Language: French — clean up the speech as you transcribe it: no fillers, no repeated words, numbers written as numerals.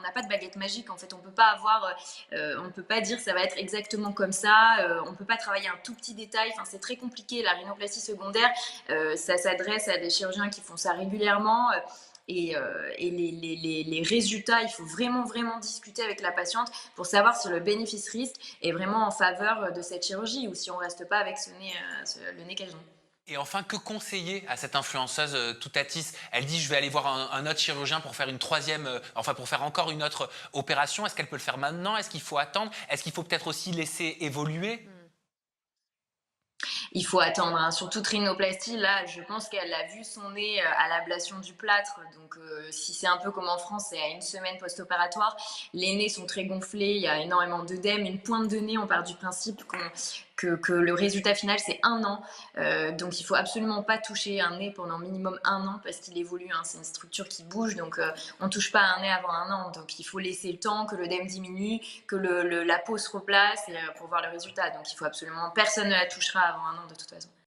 n'a pas de baguette magique. En fait, on peut pas dire ça va être exactement comme ça. On peut pas travailler un tout petit détail. Enfin, c'est très compliqué. La rhinoplastie secondaire, ça s'adresse à des chirurgiens qui font ça régulièrement. Les résultats, il faut vraiment discuter avec la patiente pour savoir si le bénéfice-risque est vraiment en faveur de cette chirurgie ou si on reste pas avec le nez qu'elles ont. Et enfin, que conseiller à cette influenceuse Toutatis? Elle dit je vais aller voir un autre chirurgien pour faire une troisième, enfin pour faire encore une autre opération. Est-ce qu'elle peut le faire maintenant? Est-ce qu'il faut attendre? Est-ce qu'il faut peut-être aussi laisser évoluer? Il faut attendre, hein. Surtout rhinoplastie, là, je pense qu'elle a vu son nez à l'ablation du plâtre. Donc, si c'est un peu comme en France, c'est à une semaine post-opératoire. Les nez sont très gonflés, il y a énormément d'œdème. Une pointe de nez, on part du principe que le résultat final, c'est 1 an. Donc, il faut absolument pas toucher un nez pendant minimum 1 an parce qu'il évolue, hein. C'est une structure qui bouge. Donc, on touche pas à un nez avant 1 an. Donc, il faut laisser le temps que l'œdème diminue, que la peau se replace pour voir le résultat. Donc, il faut absolument, personne ne la touchera avant 1 an de toute façon.